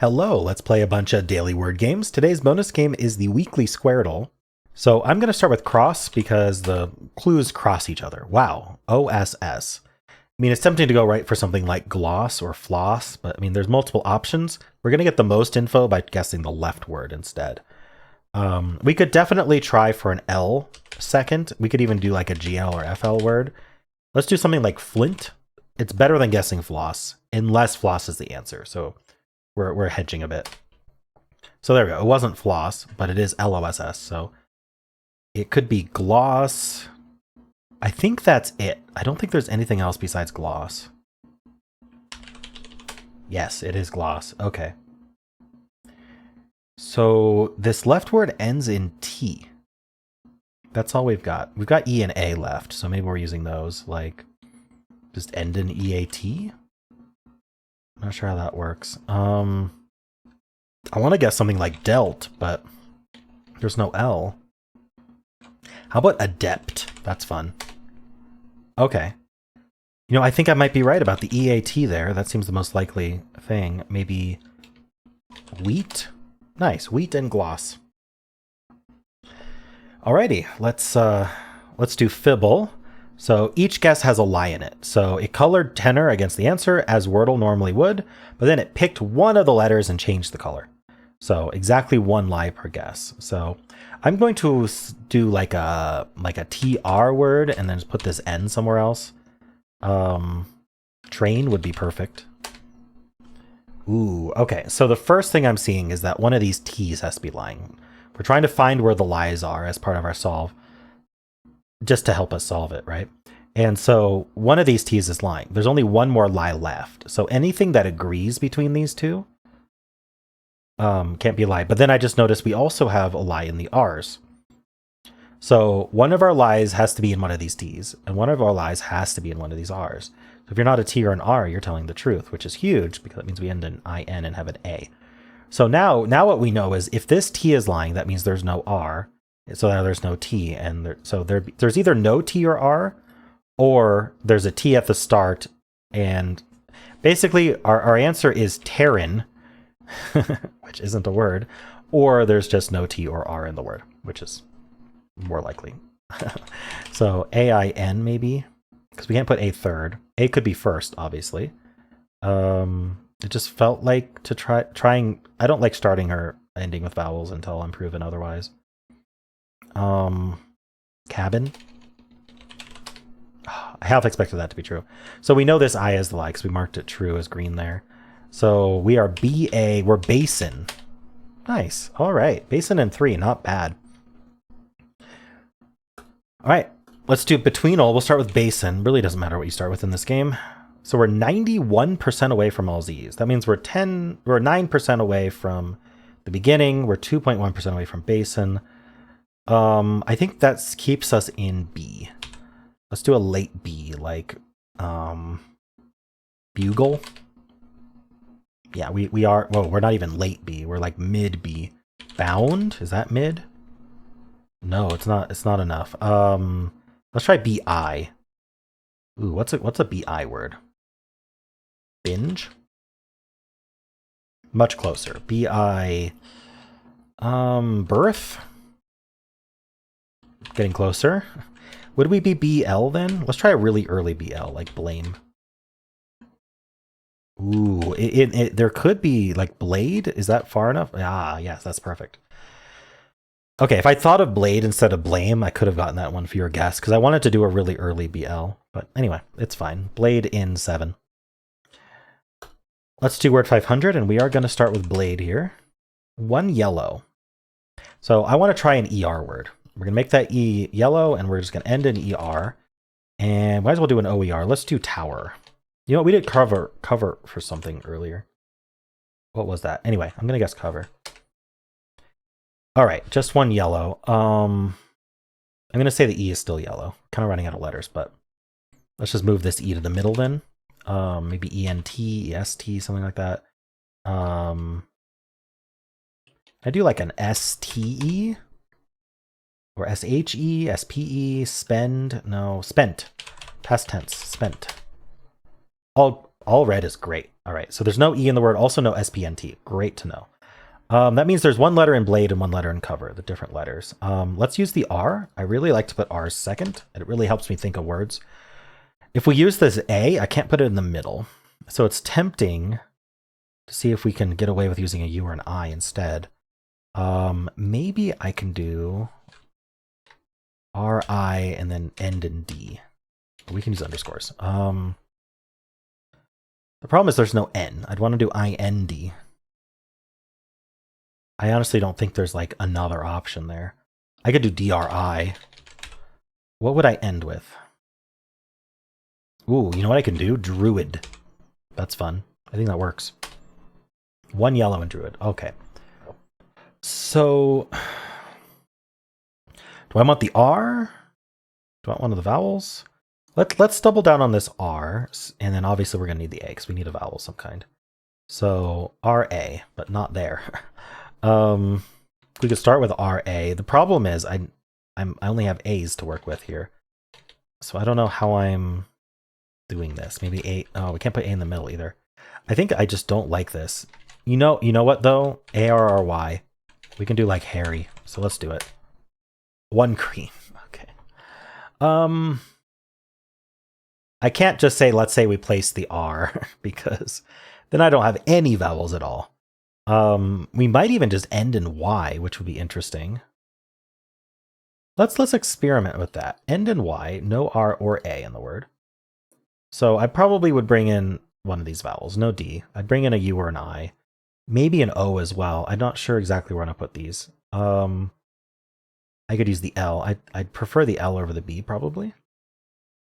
Hello, let's play a bunch of daily word games. Today's bonus game is the weekly Squardle. So I'm going to start with cross because the clues cross each other. Wow, OSS. I mean, it's tempting to go right for something like gloss or floss, but I mean, there's multiple options. We're going to get the most info by guessing the left word instead. We could definitely try for an L second. We could even do like a GL or FL word. Let's do something like flint. It's better than guessing floss, unless floss is the answer. So we're hedging a bit. So there we go. It wasn't floss, but it is LOSS. So it could be gloss. I think that's it. I don't think there's anything else besides gloss. Yes, it is gloss. Okay. So this left word ends in T. That's all we've got. We've got E and A left, so maybe we're using those. Like, just end in EAT? Not sure how that works. I want to guess something like dealt, but there's no L. How about adept? That's fun. Okay. You know, I think I might be right about the EAT there. That seems the most likely thing. Maybe wheat? Nice. Wheat and gloss. Alrighty, let's do Fibble. So each guess has a lie in it. So it colored tenor against the answer as Wordle normally would, but then it picked one of the letters and changed the color. So exactly one lie per guess. So I'm going to do like a TR word and then just put this N somewhere else. Train would be perfect. Ooh, okay. So the first thing I'm seeing is that one of these T's has to be lying. We're trying to find where the lies are as part of our solve, just to help us solve it, right? And so one of these T's is lying. There's only one more lie left. So anything that agrees between these two can't be a lie. But then I just noticed we also have a lie in the R's. So one of our lies has to be in one of these T's, and one of our lies has to be in one of these R's. So if you're not a T or an R, you're telling the truth, which is huge because that means we end in IN and have an A. So now what we know is if this T is lying, that means there's no R. So now there's no T, and there's either no T or R, or there's a T at the start, and basically our answer is Terran, which isn't a word, or there's just no T or R in the word, which is more likely. So AIN maybe, because we can't put A third. A could be first, obviously. It just felt like to trying. I don't like starting or ending with vowels until I'm proven otherwise. Cabin. I half expected that to be true. So we know this I is the lie because we marked it true as green there. So we are BA. We're basin. Nice. All right. Basin and 3. Not bad. All right. Let's do Betweenle. We'll start with basin. Really doesn't matter what you start with in this game. So we're 91% away from all Z's. That means we're 9% away from the beginning. We're 2.1% away from basin. I think that keeps us in B. Let's do a late B, like bugle. Yeah, we are. Well, we're not even late B. We're like mid B. Bound? Is that mid? No, it's not. It's not enough. Let's try BI. Ooh, what's a BI word? Binge? Much closer. BI. Birth? Getting closer. Would we be BL then? Let's try a really early BL, like blame. Ooh, there could be like blade. Is that far enough? Ah, yes, that's perfect. Okay, if I thought of blade instead of blame, I could have gotten that one for your guess because I wanted to do a really early BL. But anyway, it's fine. Blade in 7. Let's do word 500, and we are going to start with blade here. 1 yellow. So I want to try an ER word. We're going to make that E yellow, and we're just going to end in ER. And might as well do an OER. Let's do tower. You know, we did cover for something earlier. What was that? Anyway, I'm going to guess cover. All right, just 1 yellow. I'm going to say the E is still yellow. Kind of running out of letters, but let's just move this E to the middle then. Maybe ENT, EST, something like that. I do like an STE or SHE, SPE, spend. No, spent. Past tense, spent. All red is great. All right, so there's no E in the word, also no SPNT. Great to know. That means there's one letter in blade and one letter in cover, the different letters. Let's use the R. I really like to put R's second. It really helps me think of words. If we use this A, I can't put it in the middle. So it's tempting to see if we can get away with using a U or an I instead. Maybe I can do RI and then end in D. We can use underscores. The problem is there's no N. I'd want to do IND. I honestly don't think there's like another option there. I could do DRI. What would I end with? Ooh, you know what I can do? Druid. That's fun. I think that works. One yellow and Druid. Okay. So, do I want the R? Do I want one of the vowels? Let's double down on this R, and then obviously we're going to need the A because we need a vowel of some kind. So RA, but not there. We could start with RA. The problem is I only have A's to work with here. So I don't know how I'm doing this. Maybe A. Oh, we can't put A in the middle either. I think I just don't like this. You know what though? ARRY. We can do like Harry. So let's do it. One green. Okay. I can't just say, let's say we place the R because then I don't have any vowels at all. We might even just end in Y, which would be interesting. Let's experiment with that. End in Y, no R or A in the word. So I probably would bring in one of these vowels, no D. I'd bring in a U or an I, maybe an O as well. I'm not sure exactly where I'm gonna put these. I could use the L. I'd prefer the L over the B probably.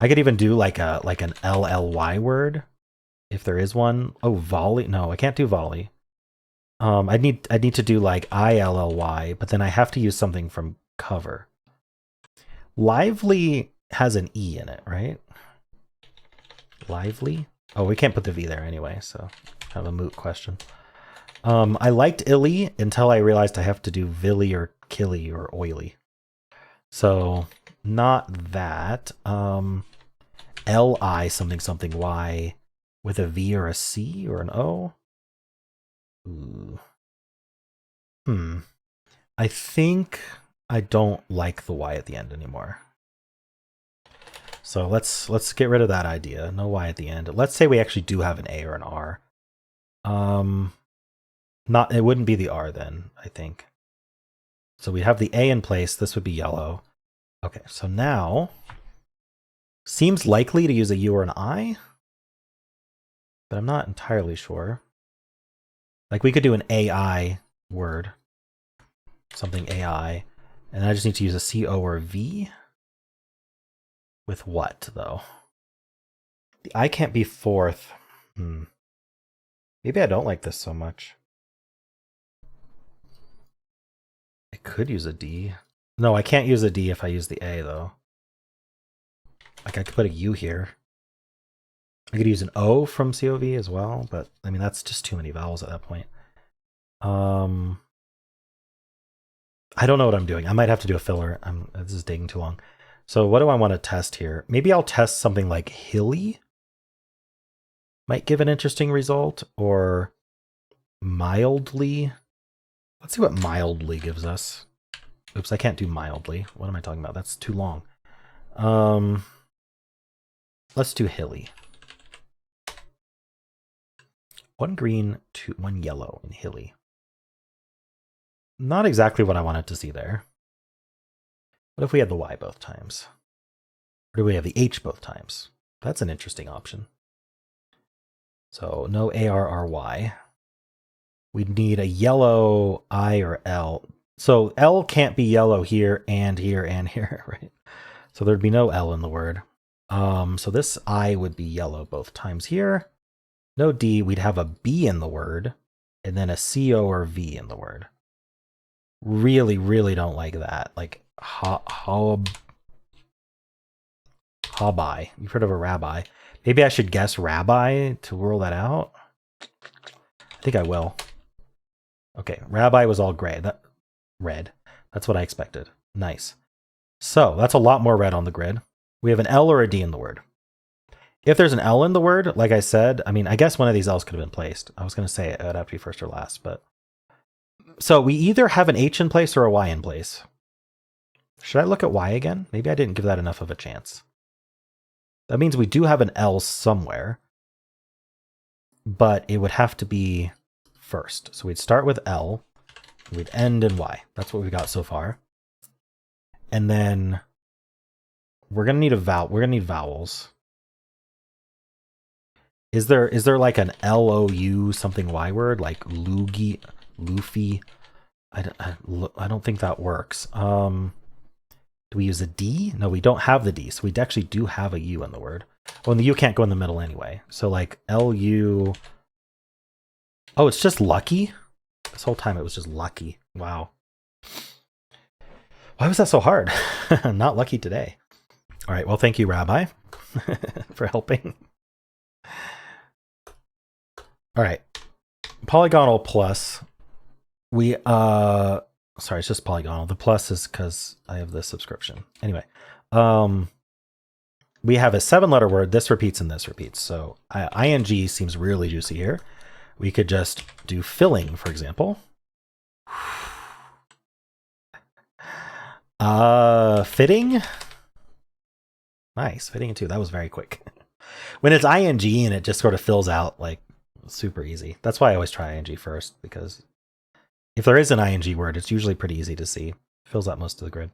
I could even do like an LLY word if there is one. Oh, volley. No, I can't do volley. I'd need to do like ILLY, but then I have to use something from cover. Lively has an E in it, right? Lively? Oh, we can't put the V there anyway, so kind of a moot question. I liked illy until I realized I have to do villy or killy or oily. So not that. LI something something Y with a V or a C or an O. Ooh. I think I don't like the Y at the end anymore. So let's get rid of that idea. No Y at the end. Let's say we actually do have an A or an R. It wouldn't be the R then, I think. So we have the A in place. This would be yellow. Okay, so now seems likely to use a U or an I, but I'm not entirely sure. Like we could do an AI word, something AI, and I just need to use a CO or a V. With what though? The I can't be fourth. Maybe I don't like this so much. I could use a D. No, I can't use a D if I use the A though. Like I could put a U here. I could use an O from COV as well, but I mean that's just too many vowels at that point. I don't know what I'm doing. I might have to do a filler. This is taking too long. So what do I want to test here? Maybe I'll test something like hilly. Might give an interesting result, or mildly. Let's see what mildly gives us. Oops, I can't do mildly. What am I talking about? That's too long. Let's do hilly. One green, one yellow in hilly. Not exactly what I wanted to see there. What if we had the Y both times? Or do we have the H both times? That's an interesting option. So no ARRY. We'd need a yellow I or L. So L can't be yellow here and here and here, right? So there'd be no L in the word. So this I would be yellow both times here. No D, we'd have a B in the word, and then a CO or V in the word. Really, really don't like that. Like hobby. You've heard of a rabbi. Maybe I should guess rabbi to rule that out. I think I will. Okay, rabbi was all gray. Red. That's what I expected. Nice. So that's a lot more red on the grid. We have an L or a D in the word. If there's an L in the word, like I said, I mean, I guess one of these L's could have been placed. I was going to say it would have to be first or last, but. So we either have an H in place or a Y in place. Should I look at Y again? Maybe I didn't give that enough of a chance. That means we do have an L somewhere, but it would have to be first. So we'd start with L, we'd end in Y. That's what we got so far. And then we're gonna need a vowel. We're gonna need vowels. Is there like an LOU something Y word like loogie, loofy? I don't think that works. Do we use a D? No, we don't have the D. So we actually do have a U in the word. Oh, and the U can't go in the middle anyway. So like LU. Oh, it's just lucky? This whole time it was just lucky. Wow. Why was that so hard? Not lucky today. All right. Well, thank you, Rabbi, for helping. All right. Polygonle plus. We, sorry, it's just Polygonle. The plus is because I have this subscription. Anyway, we have a 7-letter word. This repeats and this repeats. So ing seems really juicy here. We could just do filling, for example. Fitting. Nice, fitting in two. That was very quick. When it's ing and it just sort of fills out, like super easy. That's why I always try ing first, because if there is an ing word, it's usually pretty easy to see. It fills out most of the grid.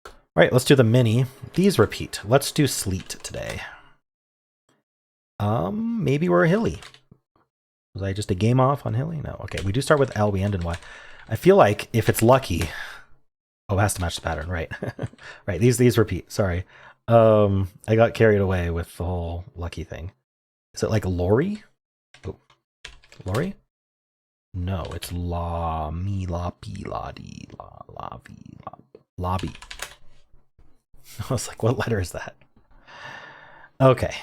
All right, let's do the mini. These repeat. Let's do sleet today. Maybe we're hilly. Was I just a game off on hilly? No. Okay, we do start with L, we end in Y. I feel like if it's lucky, oh, it has to match the pattern, right? Right, these repeat. Sorry. I got carried away with the whole lucky thing. Is it like lorry? Oh, lorry? No, it's la mi la pi la di la la vi la lobby. I was like, what letter is that? Okay,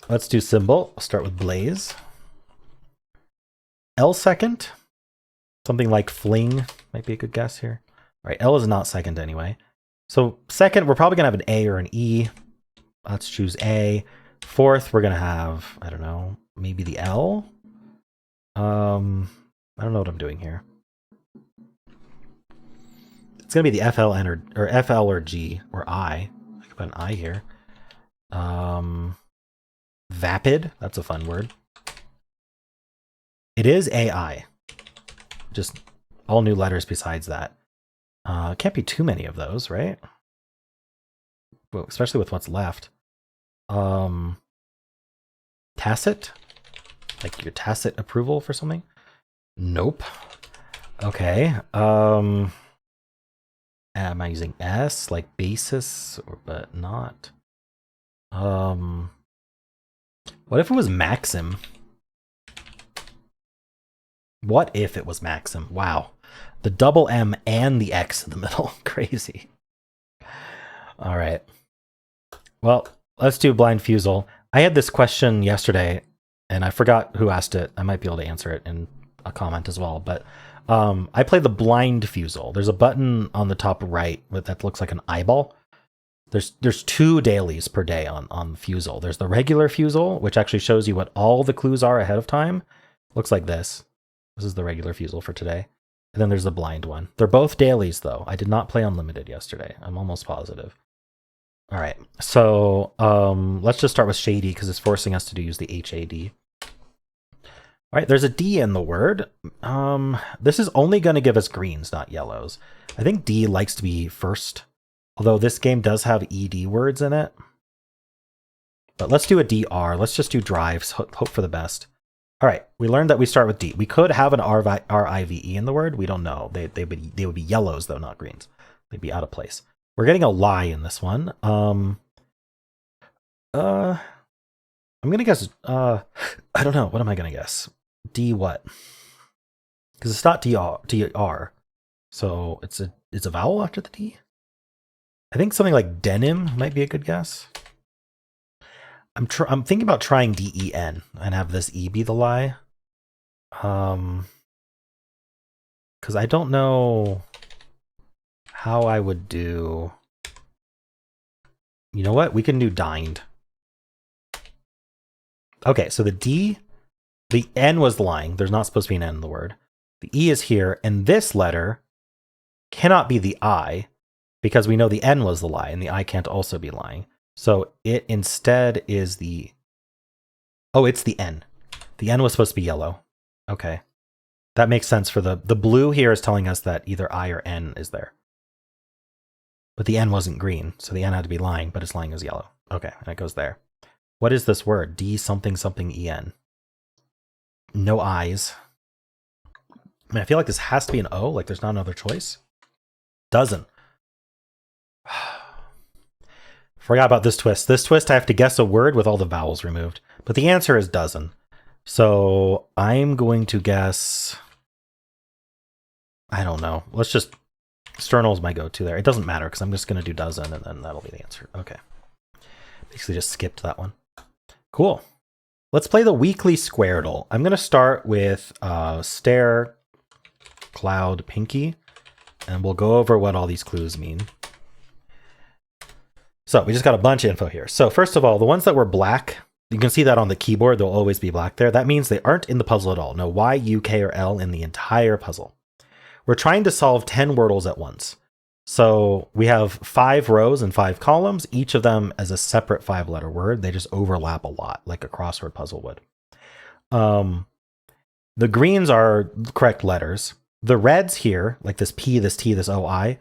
let's do symbol. I'll start with blaze. L second. Something like fling might be a good guess here. All right, L is not second anyway. So second, we're probably gonna have an A or an E. Let's choose A. Fourth, we're gonna have, I don't know, maybe the L. I don't know what I'm doing here. It's gonna be the FLN or FL or G or I. I could put an I here. Vapid, that's a fun word. It is AI. Just all new letters besides that. Can't be too many of those, right? Well, especially with what's left. Tacit? Like your tacit approval for something? Nope. Okay. Am I using S like basis or but not? What if it was Maxim? What if it was Maxim? Wow. The double M and the X in the middle. Crazy. All right. Well, let's do blind Fusele. I had this question yesterday and I forgot who asked it. I might be able to answer it in a comment as well, but I play the blind Fusele. There's a button on the top right that looks like an eyeball. There's 2 dailies per day on Fusele. There's the regular Fusele, which actually shows you what all the clues are ahead of time. Looks like this. This is the regular Fusele for today. And then there's the blind one. They're both dailies, though. I did not play Unlimited yesterday. I'm almost positive. All right, so let's just start with shady because it's forcing us to use the HAD. All right, there's a D in the word. This is only going to give us greens, not yellows. I think D likes to be first, although this game does have ED words in it. But let's do a DR. Let's just do drives. Hope for the best. All right, we learned that we start with D. We could have an RIVE in the word. We don't know. They would be yellows, though, not greens. They'd be out of place. We're getting a lie in this one. I'm going to guess, I don't know. What am I going to guess? D what? Because it's not DR. So it's a vowel after the D? I think something like denim might be a good guess. I'm thinking about trying DEN and have this E be the lie. Because I don't know how I would do You know what? We can do dined. Okay, so the N was lying. There's not supposed to be an N in the word. The E is here, and this letter cannot be the I, because we know the N was the lie, and the I can't also be lying. So it instead is the... Oh, it's the N. The N was supposed to be yellow. Okay. That makes sense for the blue here is telling us that either I or N is there. But the N wasn't green, so the N had to be lying, but it's lying as yellow. Okay, and it goes there. What is this word? D something something EN. No I's. I mean, I feel like this has to be an O, like there's not another choice. Doesn't. Forgot about this twist. This twist, I have to guess a word with all the vowels removed. But the answer is dozen. So I'm going to guess... I don't know. Let's just... Sternal is my go-to there. It doesn't matter because I'm just going to do dozen and then that'll be the answer. Okay. Basically just skipped that one. Cool. Let's play the weekly Squardle. I'm going to start with Stare, Cloud, Pinky, and we'll go over what all these clues mean. So we just got a bunch of info here. So first of all, the ones that were black, you can see that on the keyboard, they'll always be black there. That means they aren't in the puzzle at all. No Y, U, K, or L in the entire puzzle. We're trying to solve 10 Wordles at once. So we have 5 rows and 5 columns, each of them as a separate 5-letter word. They just overlap a lot, like a crossword puzzle would. The greens are correct letters. The reds here, like this P, this T, this O-I,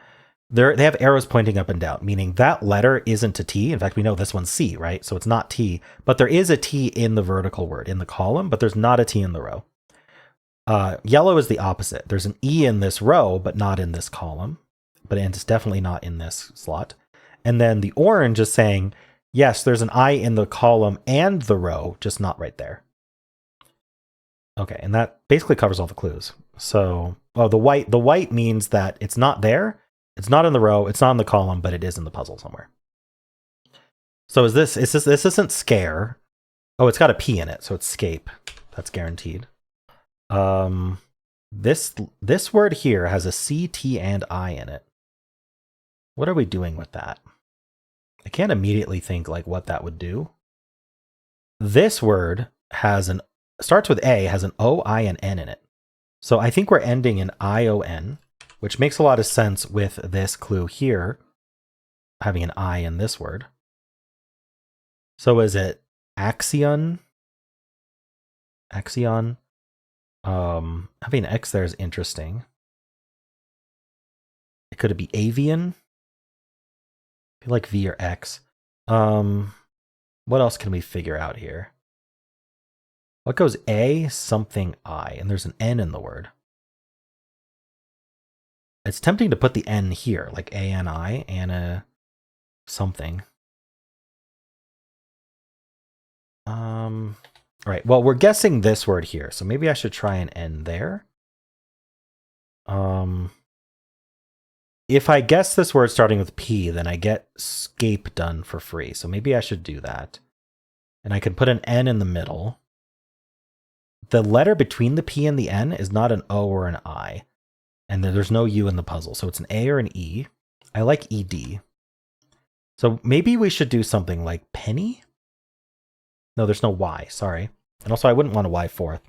they have arrows pointing up and down, meaning that letter isn't a T. In fact, we know this one's C, right? So it's not T, but there is a T in the vertical word, in the column, but there's not a T in the row. Yellow is the opposite. There's an E in this row, but not in this column. But it's definitely not in this slot. And then the orange is saying, yes, there's an I in the column and the row, just not right there. Okay, and that basically covers all the clues. So, oh, the white means that it's not there, it's not in the row, it's not in the column, but it is in the puzzle somewhere. So this isn't scare. Oh, it's got a P in it, so it's scape. That's guaranteed. This word here has a C, T, and I in it. What are we doing with that? I can't immediately think like what that would do. This word starts with A, has an O, I, and N in it. So I think we're ending in I-O-N, which makes a lot of sense with this clue here, having an I in this word. So is it axion? Axion? Having an X there is interesting. Could it be avian? I feel like V or X. What else can we figure out here? What goes A, something I, and there's an N in the word. It's tempting to put the N here, like A-N-I, Anna something. All right, well, we're guessing this word here, so maybe I should try an N there. If I guess this word starting with P, then I get scape done for free, so maybe I should do that. And I can put an N in the middle. The letter between the P and the N is not an O or an I, and there's no U in the puzzle, so it's an A or an E. I like ED. So maybe we should do something like penny? No, there's no Y, sorry. And also I wouldn't want a Y fourth.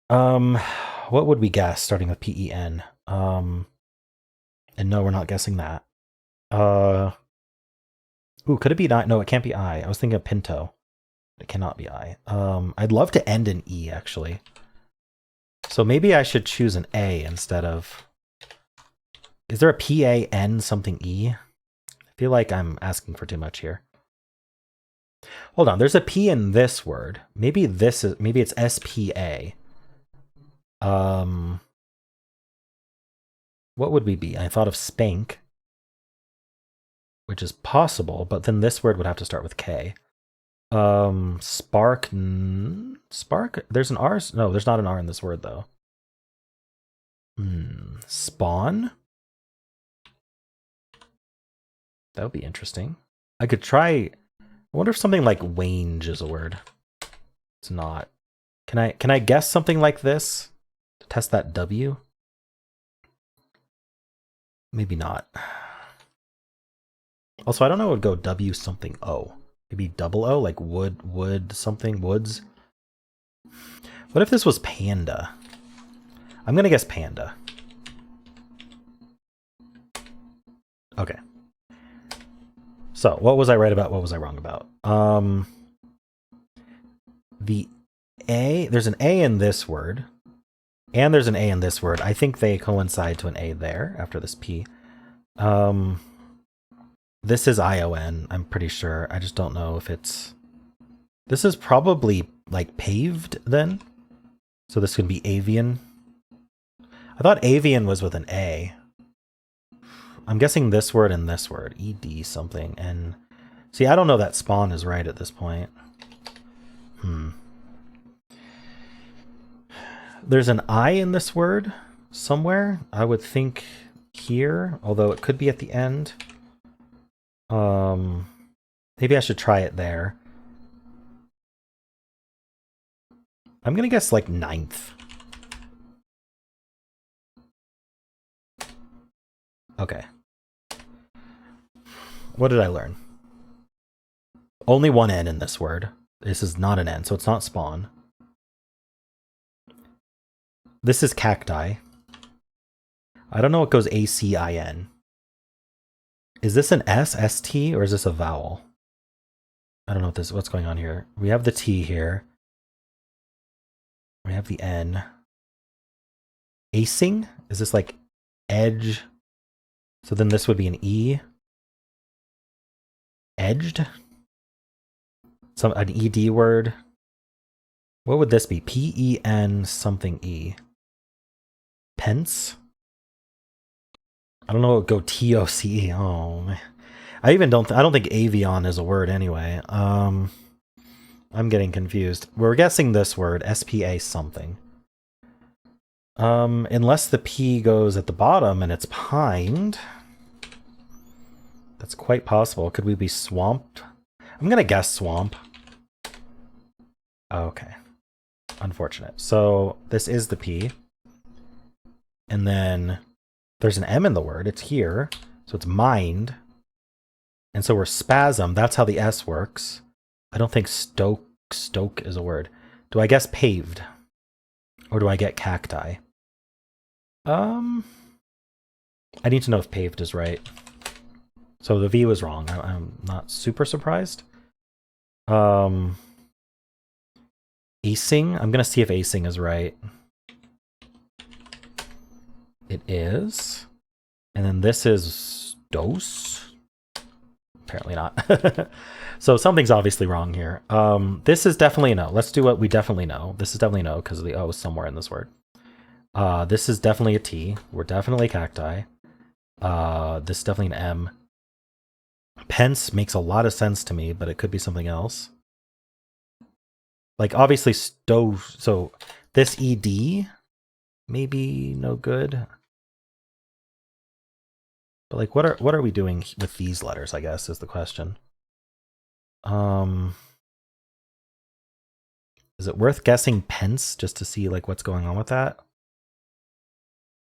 What would we guess starting with P-E-N? And no, we're not guessing that. Ooh, could it be I? No, it can't be I. I was thinking of Pinto. It cannot be I. I'd love to end in E, actually. So maybe I should choose an A instead of... Is there a P-A-N something E? I feel like I'm asking for too much here. Hold on, there's a P in this word. Maybe it's S-P-A. What would we be? I thought of spank, which is possible, but then this word would have to start with K. Spark? Spark? There's an R? No, there's not an R in this word, though. Spawn? That would be interesting. I could try... I wonder if something like wange is a word. It's not. Can I guess something like this to test that W? Maybe not. Also, I don't know what would go W something O. Maybe double O, like wood something, woods. What if this was panda? I'm gonna guess panda. Okay. So, what was I right about? What was I wrong about? The A, there's an A in this word, and there's an A in this word. I think they coincide to an A there after this P. This is ION, I'm pretty sure. I just don't know if it's... This is probably, like, paved, then? So this could be avian. I thought avian was with an A. I'm guessing this word and this word. ED something, and... See, I don't know that spawn is right at this point. There's an I in this word somewhere. I would think here, although it could be at the end. Maybe I should try it there. I'm gonna guess like 9th. Okay. What did I learn? Only one N in this word. This is not an N, so it's not spawn. This is cacti. I don't know what goes ACIN. Is this an S, ST, or is this a vowel? I don't know what's going on here. We have the T here. We have the N. Acing? Is this like edge? So then this would be an E. Edged? An ED word. What would this be? PEN something E. Pence? I don't know what would go TOCE. Oh man. I don't think avion is a word anyway. I'm getting confused. We're guessing this word, SPA something. Unless the P goes at the bottom and it's pined. That's quite possible. Could we be swamped? I'm gonna guess swamp. Okay. Unfortunate. So this is the P. And then there's an M in the word. It's here. So it's mined. And so we're spasm. That's how the S works. I don't think stoke is a word. Do I guess paved? Or do I get cacti? I need to know if paved is right. So the V was wrong. I'm not super surprised. Acing. I'm going to see if acing is right. It is. And then this is dose. Apparently not. So something's obviously wrong here. This is definitely a no. Let's do what we definitely know. This is definitely no because the O is somewhere in this word. This is definitely a T. We're definitely cacti. This is definitely an M. Pence makes a lot of sense to me, but it could be something else. Like obviously stove. So this ED maybe no good. But like what are we doing with these letters, I guess, is the question. Is it worth guessing pence just to see like what's going on with that?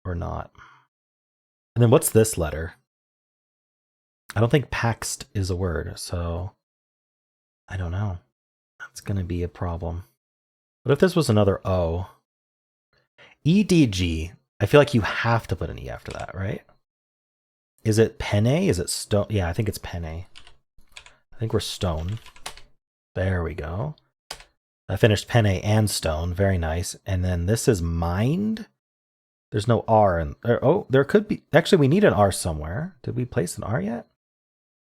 Or not? And then what's this letter? I don't think paxed is a word, so I don't know. That's going to be a problem. What if this was another O? EDG. I feel like you have to put an E after that, right? Is it penne? Is it stone? Yeah, I think it's penne. I think we're stone. There we go. I finished penne and stone. Very nice. And then this is mind. There's no R. Oh, there could be. Actually, we need an R somewhere. Did we place an R yet?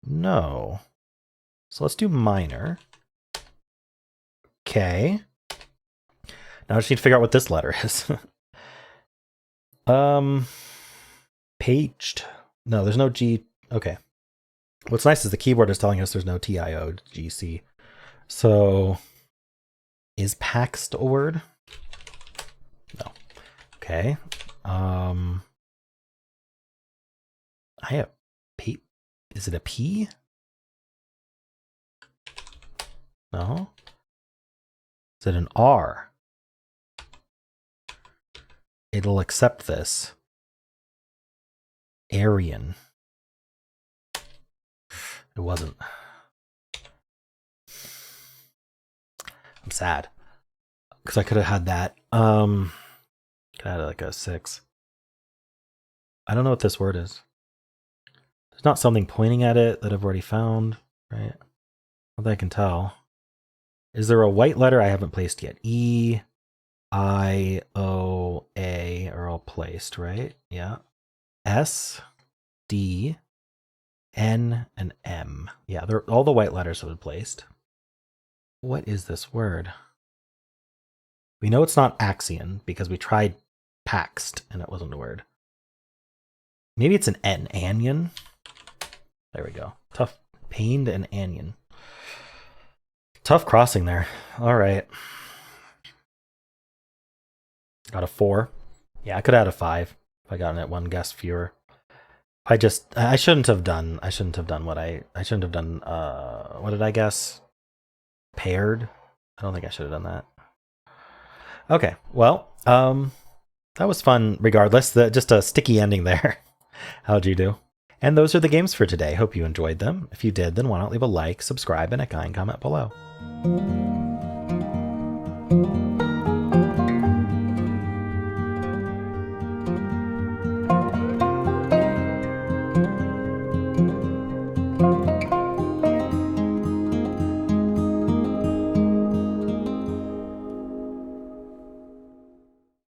No. So let's do minor. Okay. Now I just need to figure out what this letter is. Paged. No, there's no G. Okay. What's nice is the keyboard is telling us there's no TIOGC. So is paxed a word? No. Okay. I have P. Is it a P? No. Is it an R? It'll accept this. Aryan. It wasn't. I'm sad. Because I could have had that. Could have had like a 6. I don't know what this word is. There's not something pointing at it that I've already found, right? Not that I can tell. Is there a white letter I haven't placed yet? E, I, O, A are all placed, right? Yeah. S, D, N, and M. Yeah, all the white letters have been placed. What is this word? We know it's not Axion because we tried Paxed and it wasn't a word. Maybe it's an N. Anion? There we go. Tough. Pained and anion. Tough crossing there. All right. Got a 4. Yeah, I could have had a 5 if I gotten it one guess fewer. I shouldn't have done what I shouldn't have done. What did I guess? Paired. I don't think I should have done that. Okay, well, that was fun regardless. Just a sticky ending there. How'd you do? And those are the games for today. Hope you enjoyed them. If you did, then why not leave a like, subscribe, and a kind comment below.